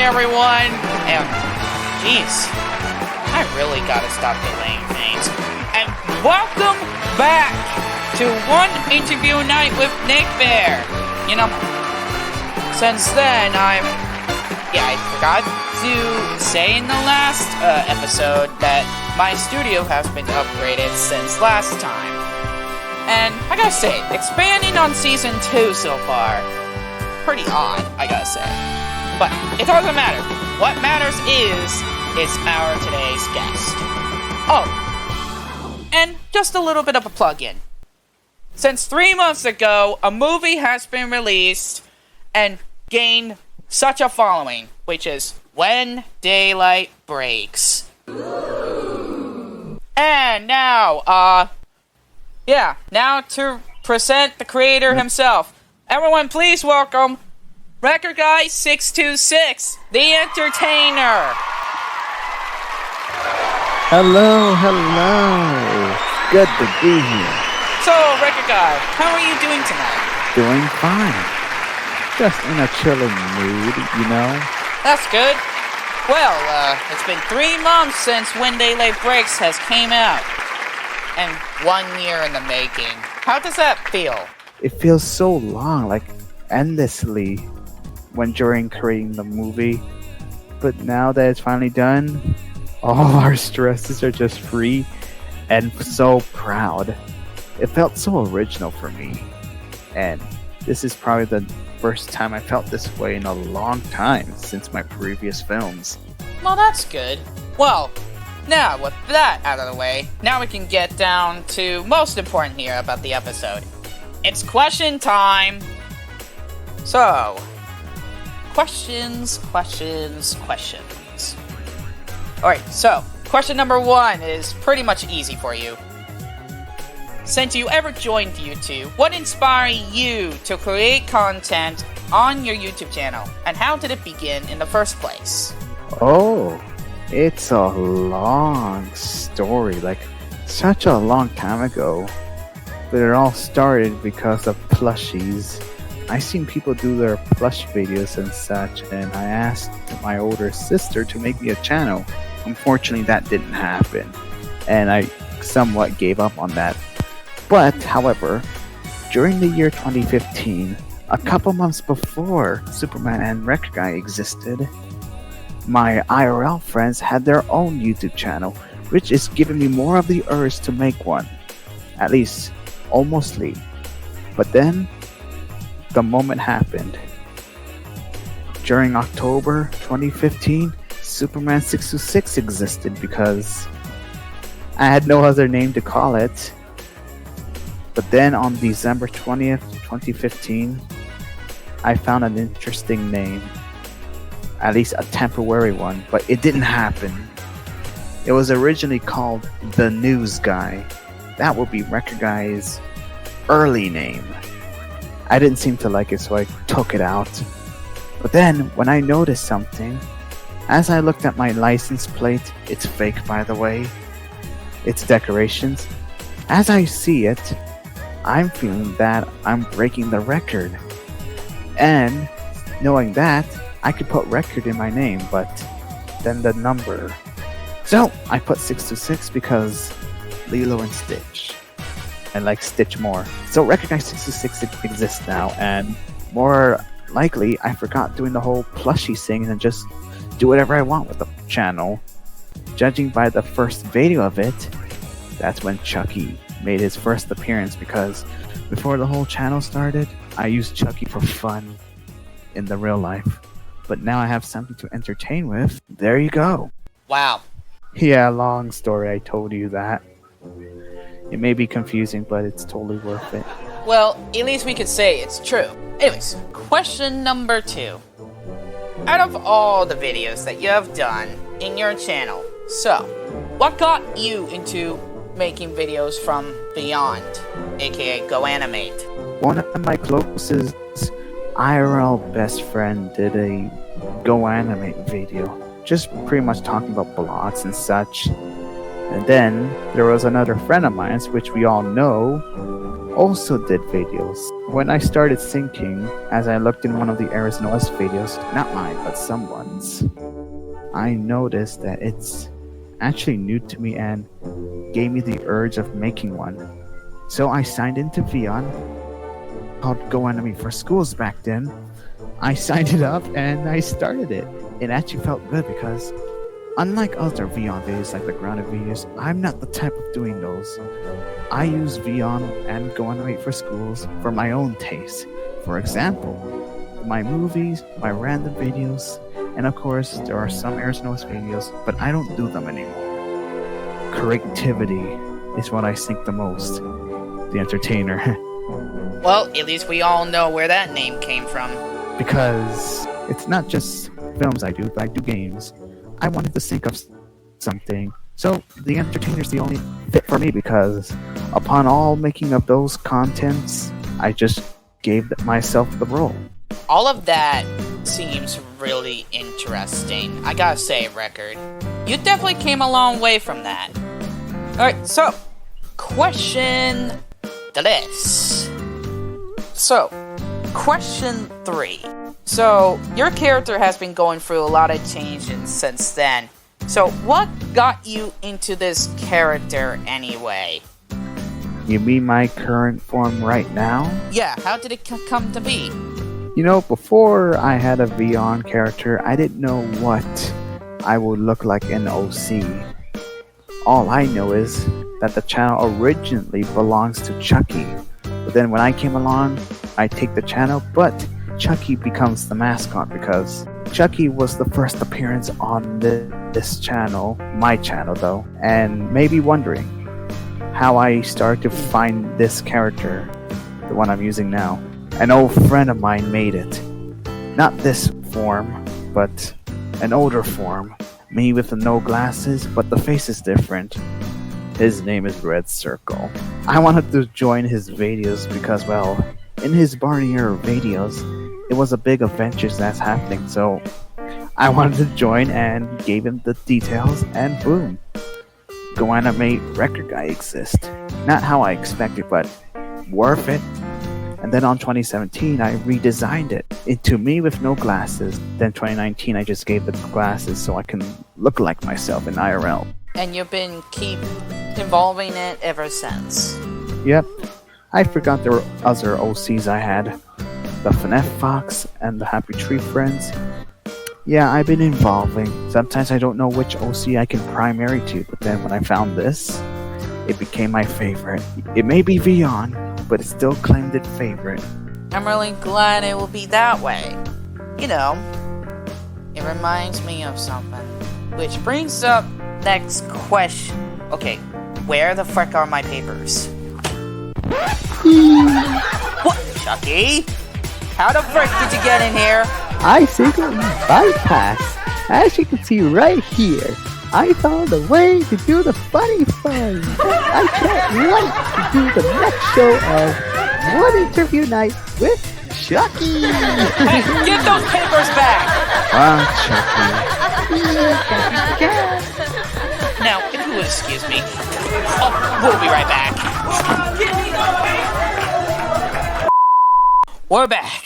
everyone! And, jeez, I really gotta stop delaying things. And welcome back to One Interview Night with Nickbear. You know, since then, I forgot to say in the last episode that my studio has been upgraded since last time. And I gotta say, expanding on Season 2 so far, pretty odd, I gotta say. But it doesn't matter. What matters is our today's guest. Oh, and just a little bit of a plug-in. Since 3 months ago, a movie has been released and gained such a following, which is When Daylight Breaks. And now, now to present the creator himself. Everyone, please welcome Record Guy 626, the entertainer. Hello. Good to be here. So, Record Guy, how are you doing tonight? Doing fine. Just in a chilling mood, you know? That's good. Well, it's been 3 months since When Daylight Breaks has came out. And 1 year in the making. How does that feel? It feels so long, like endlessly, when during creating the movie. But now that it's finally done, all our stresses are just free and so proud. It felt so original for me. And this is probably the first time I felt this way in a long time since my previous films. Well, that's good. Well, now with that out of the way, now we can get down to most important here about the episode. It's question time. So, questions. Alright, so, question number 1 is pretty much easy for you. Since you ever joined YouTube, what inspired you to create content on your YouTube channel? And how did it begin in the first place? Oh, it's a long story, like such a long time ago. But it all started because of plushies. I seen people do their plush videos and such, and I asked my older sister to make me a channel. Unfortunately, that didn't happen, and I somewhat gave up on that. But, however, during the year 2015, a couple months before Superman and Record Guy existed, my IRL friends had their own YouTube channel, which is giving me more of the urge to make one. At least, almostly. But then, the moment happened. During October 2015, Superman 626 existed because I had no other name to call it. But then on December 20th, 2015, I found an interesting name. At least a temporary one, but it didn't happen. It was originally called The News Guy. That would be Record Guy's early name. I didn't seem to like it, so I took it out. But then, when I noticed something, as I looked at my license plate, it's fake by the way, it's decorations, as I see it, I'm feeling that I'm breaking the record. And knowing that, I could put record in my name, but then the number. So I put 626 because Lilo and Stitch. I like Stitch more. So Record Guy 626 exists now, and more likely I forgot doing the whole plushie thing and just do whatever I want with the channel. Judging by the first video of it, that's when Chucky made his first appearance, because before the whole channel started, I used Chucky for fun in the real life. But now I have something to entertain with. There you go. Wow. Yeah, long story, I told you that. It may be confusing, but it's totally worth it. Well, at least we could say it's true. Anyways, question number 2. Out of all the videos that you have done in your channel, so, what got you into making videos from Beyond, aka Go Animate? One of my closest IRL best friend did a Go Animate video. Just pretty much talking about blogs and such. And then there was another friend of mine, which we all know, also did videos. When I started thinking, as I looked in one of the Arizona's videos, not mine, but someone's, I noticed that it's actually new to me and gave me the urge of making one. So I signed into Vion, called Go Anime for Schools back then. I signed it up and I started it. It actually felt good because unlike other Vion videos like the grounded videos, I'm not the type of doing those. I use Vion and Go Anime for Schools for my own taste. For example, my movies, my random videos, and of course there are some Arizona's videos, but I don't do them anymore. Creativity is what I think the most. The entertainer. Well, at least we all know where that name came from. Because it's not just films I do, but I do games. I wanted to think of something. So the entertainer's the only fit for me because upon all making of those contents, I just gave myself the role. All of that seems really interesting. I gotta say, Record, you definitely came a long way from that. Alright, so, question this. So, question 3. So, your character has been going through a lot of changes since then. So, what got you into this character anyway? You mean my current form right now? Yeah, how did it come to be? You know, before I had a Vion character, I didn't know what I would look like in OC. All I know is that the channel originally belongs to Chucky. But then when I came along, I take the channel, but Chucky becomes the mascot because Chucky was the first appearance on this channel, my channel though, and maybe wondering how I started to find this character, the one I'm using now. An old friend of mine made it. Not this form, but an older form. Me with the no glasses, but the face is different. His name is Red Circle. I wanted to join his videos because, well, in his Barney era videos, it was a big adventure that's happening, so I wanted to join and gave him the details, and boom. Go Anime Record Guy exists. Not how I expected, but worth it. And then on 2017, I redesigned it into me with no glasses. Then 2019, I just gave the glasses so I can look like myself in IRL. And you've been keep evolving it ever since. Yep. I forgot there were other OCs I had. The FNF Fox and the Happy Tree Friends. Yeah, I've been evolving. Sometimes I don't know which OC I can primary to, but then when I found this, it became my favorite. It may be Vion, but it still claimed its favorite. I'm really glad it will be that way. You know, it reminds me of something. Which brings up next question. Okay, where the frick are my papers? What? Chucky? How the frick did you get in here? I secretly bypassed. As you can see right here, I found a way to do the funny fun. I can't wait to do the next show of One Interview Night with Chucky. Hey, give those papers back! Chucky. Now, if you would excuse me, we'll be right back. We're back.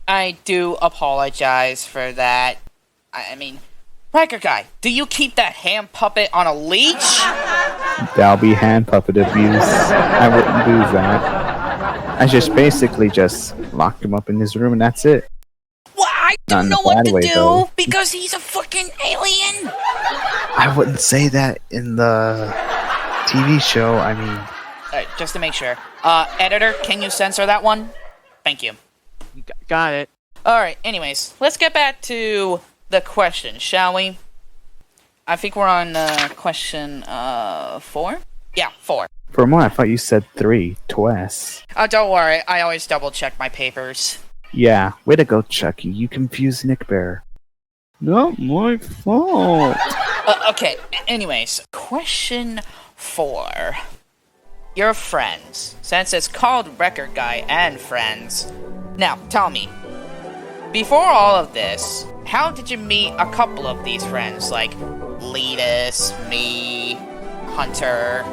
I do apologize for that. I mean, Record Guy, do you keep that hand puppet on a leash? That'll be hand puppet abuse. I wouldn't do that. I just basically just locked him up in his room and that's it. Well, I don't know what to do because he's a fucking alien. I wouldn't say that in the TV show. I mean, just to make sure. Editor, can you censor that one? Thank you. Got it. Alright, anyways, let's get back to the question, shall we? I think we're on question 4? Yeah, 4. for a moment I thought you said 3 twice. Oh, don't worry, I always double check my papers. Yeah, way to go, Chucky. You confused Nickbear. Not my fault. Okay, anyways, question 4. Your friends, since it's called Record Guy and Friends. Now, tell me, before all of this, how did you meet a couple of these friends, like Letus, me, Hunter,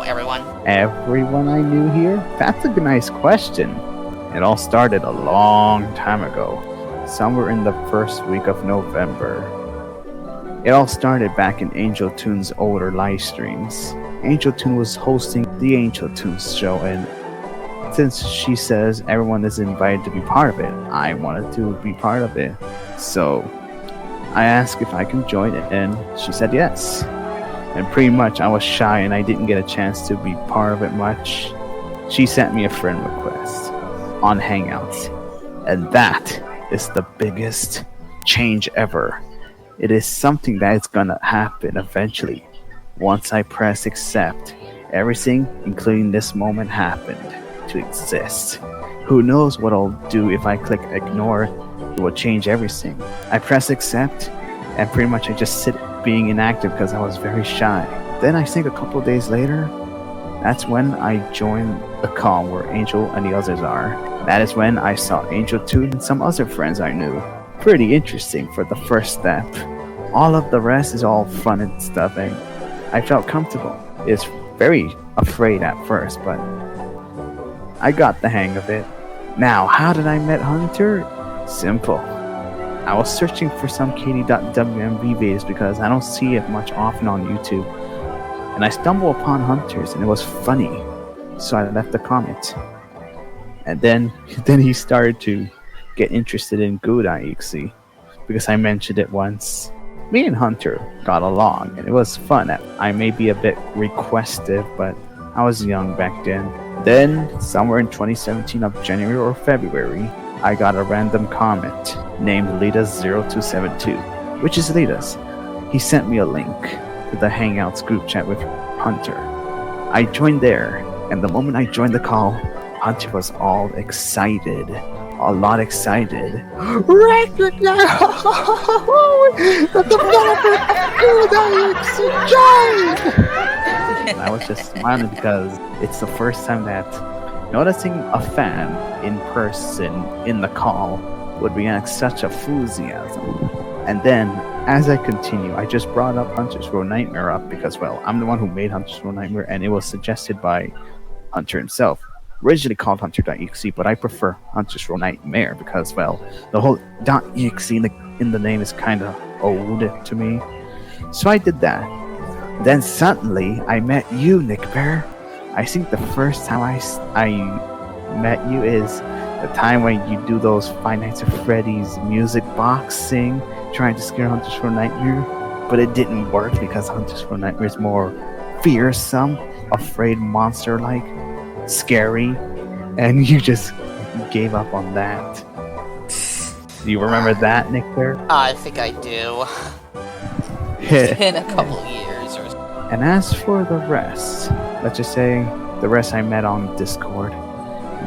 everyone? Everyone I knew here? That's a nice question. It all started a long time ago, somewhere in the first week of November. It all started back in Angel Toon's older live streams. Angel Toon was hosting the Angel Toons show, and since she says everyone is invited to be part of it, I wanted to be part of it. So I asked if I can join it, and she said yes. And pretty much I was shy and I didn't get a chance to be part of it much. She sent me a friend request on Hangouts, and that is the biggest change ever. It is something that is gonna happen eventually. Once I press accept, everything, including this moment, happened to exist. Who knows what I'll do if I click ignore? It will change everything. I press accept, and pretty much I just sit being inactive because I was very shy. Then I think a couple days later, that's when I joined the call where Angel and the others are. That is when I saw Angel Toon and some other friends I knew. Pretty interesting for the first step. All of the rest is all fun and stuff, and I felt comfortable. It's very afraid at first, but I got the hang of it. Now, how did I meet Hunter? Simple. I was searching for some KD.WMV videos because I don't see it much often on YouTube. And I stumbled upon Hunter's and it was funny. So I left a comment. And then he started to get interested in Good.exe because I mentioned it once. Me and Hunter got along and it was fun. I may be a bit requestive, but I was young back then. Then, somewhere in 2017 of January or February, I got a random comment named Litas0272, which is Litas. He sent me a link to the Hangouts group chat with Hunter. I joined there, and the moment I joined the call, Hunter was all excited. A lot excited. Recognize the developer of Good.exe. I was just smiling because it's the first time that noticing a fan in person in the call would react such enthusiasm. And then, as I continue, I just brought up Hunter's Row Nightmare up because, well, I'm the one who made Hunter's Row Nightmare, and it was suggested by Hunter himself. Originally called Hunter.exe, but I prefer Hunter's Row Nightmare because, well, the whole .exe in the name is kind of old to me. So I did that. Then suddenly, I met you, Nickbear. I think the first time I met you is the time when you do those Five Nights at Freddy's music box thing, trying to scare Hunter's Row Nightmare. But it didn't work because Hunter's Row Nightmare is more fearsome, afraid monster-like, scary, and you just gave up on that. Do you remember that, Nickbear? I think I do. It's been a couple years or so. And as for the rest, let's just say the rest I met on Discord.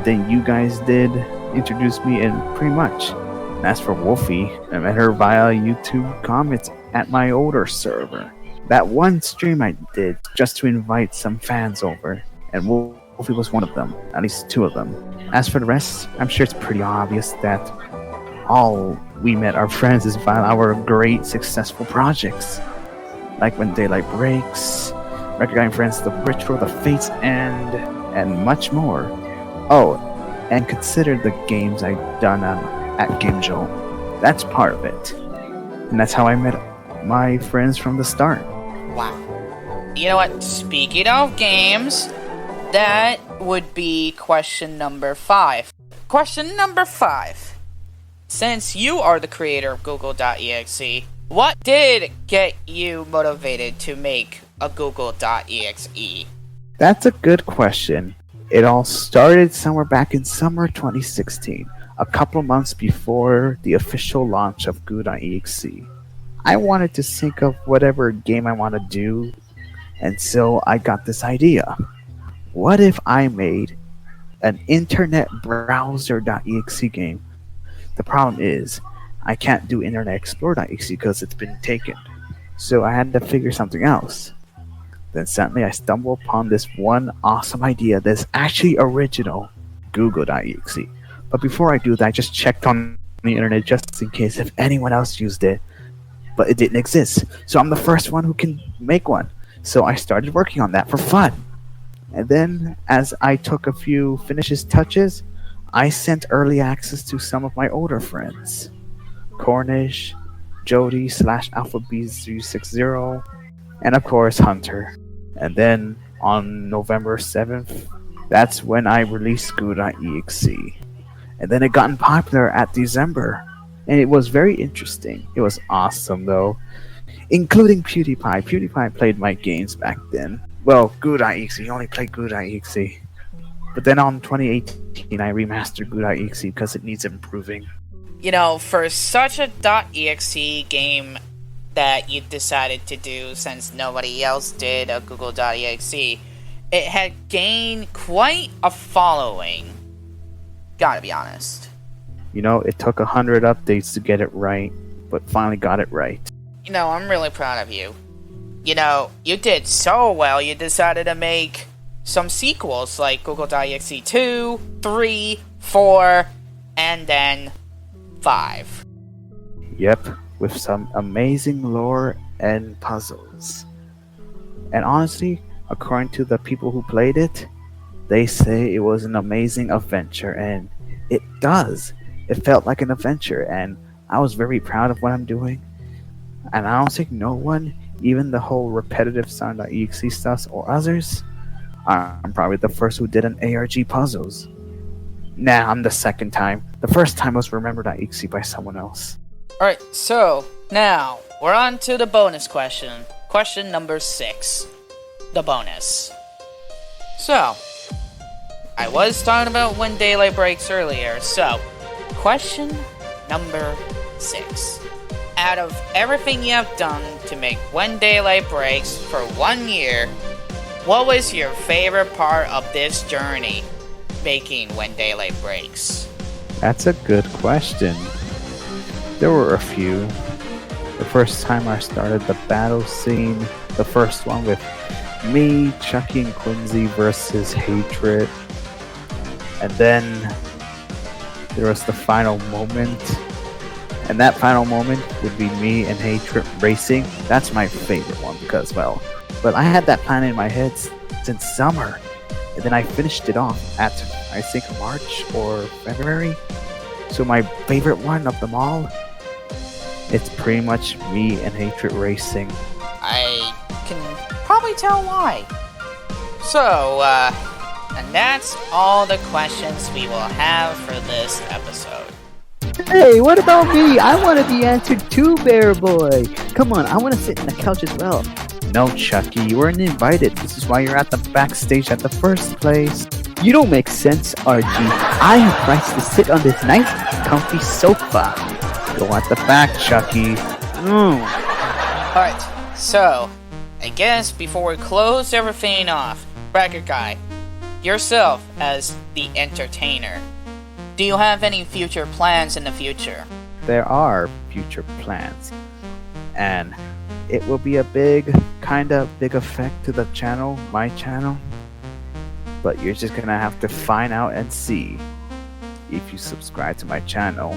Then you guys did introduce me in pretty much. And as for Wolfie, I met her via YouTube comments at my older server. That one stream I did just to invite some fans over, and Wolfie was one of them, at least two of them. As for the rest, I'm sure it's pretty obvious that all we met our friends is via our great successful projects. Like When Daylight Breaks, Recognizing Friends, The Ritual, The Fates, and much more. Oh, and consider the games I've done at Gimjo. That's part of it. And that's how I met my friends from the start. Wow. You know what? Speaking of games, that would be question number 5. Question number 5. Since you are the creator of Google.exe, what did get you motivated to make a Google.exe? That's a good question. It all started somewhere back in summer 2016, a couple months before the official launch of Good.exe. I wanted to think of whatever game I want to do, and so I got this idea. What if I made an internet browser.exe game? The problem is, I can't do Internet Explorer.exe because it's been taken. So I had to figure something else. Then suddenly I stumbled upon this one awesome idea that's actually original, Google.exe. But before I do that, I just checked on the internet just in case if anyone else used it, but it didn't exist. So I'm the first one who can make one. So I started working on that for fun. And then, as I took a few finishes touches, I sent early access to some of my older friends. Cornish, Jody / Alpha B360, and of course Hunter. And then on November 7th, that's when I released Goo.exe. And then it got popular at December. And it was very interesting. It was awesome though. Including PewDiePie. PewDiePie played my games back then. Well, Goo.exe. He only played Goo.exe. But then on 2018, I remastered Goo.exe because it needs improving. You know, for such a .exe game that you decided to do since nobody else did a Google.exe, it had gained quite a following. Gotta be honest. You know, it took 100 updates to get it right, but finally got it right. You know, I'm really proud of you. You know, you did so well, you decided to make some sequels like Google.exe 2, 3, 4, and then 5. Yep, with some amazing lore and puzzles. And honestly, according to the people who played it, they say it was an amazing adventure, and it does. It felt like an adventure, and I was very proud of what I'm doing. And I don't think no one, even the whole repetitive sound.exe stuff or others, I'm probably the first who did an ARG puzzles. Nah, I'm the second time. The first time was remember.exe by someone else. Alright, so now we're on to the bonus question. Question number 6. The bonus. So, I was talking about when daylight breaks earlier, so question number 6. Out of everything you have done to make When Daylight Breaks for 1 year, what was your favorite part of this journey, making When Daylight Breaks? That's a good question. There were a few. The first time I started the battle scene, the first one with me, Chucky, and Quincy versus Hatred. And then there was the final moment. And that final moment would be me and Hatred racing. That's my favorite one because, well, but I had that plan in my head since summer. And then I finished it off at, I think, March or February. So my favorite one of them all, it's pretty much me and Hatred racing. I can probably tell why. So, and that's all the questions we will have for this episode. Hey, what about me? I want to be answered too, Bear Boy. Come on, I want to sit in the couch as well. No, Chucky, you weren't invited. This is why you're at the backstage at the first place. You don't make sense, RG. I have rights to sit on this nice, comfy sofa. Go at the back, Chucky. Alright, so, I guess before we close everything off, Bracket Guy, yourself as the entertainer, do you have any future plans in the future? There are future plans. And it will be a big effect to the channel, my channel. But you're just gonna have to find out and see. If you subscribe to my channel,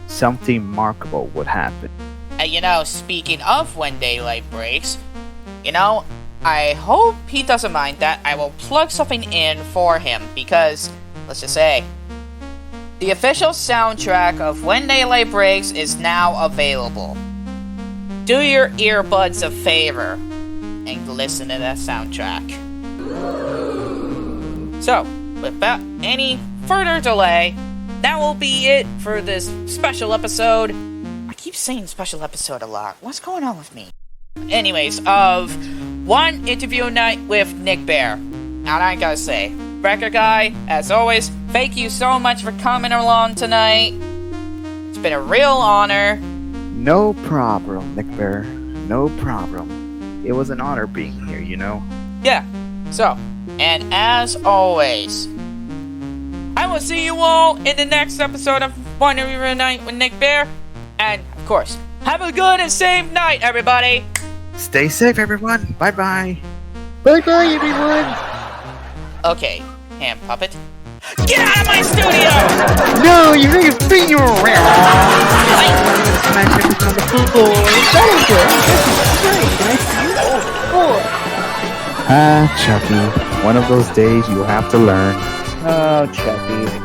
something remarkable would happen. And you know, speaking of When Daylight Breaks, you know, I hope he doesn't mind that I will plug something in for him because, let's just say, the official soundtrack of When Daylight Breaks is now available. Do your earbuds a favor and listen to that soundtrack. So, without any further delay, that will be it for this special episode. I keep saying special episode a lot. What's going on with me? Anyways, of One Interview Night with Nickbear. And I gotta say, Wrecker Guy, as always, thank you so much for coming along tonight. It's been a real honor. No problem, Nickbear. No problem. It was an honor being here, you know? Yeah, so, and as always, I will see you all in the next episode of One Interview Night with Nickbear. And, of course, have a good and safe night, everybody. Stay safe, everyone. Bye-bye. Bye-bye, everyone. Okay, hand puppet. Get out of my studio! No, you're going to bring your smash everything on the floor. That is good. That's great. Nice to meet you. Oh, boy. Ah, Chucky, one of those days you'll have to learn. Oh, Chucky.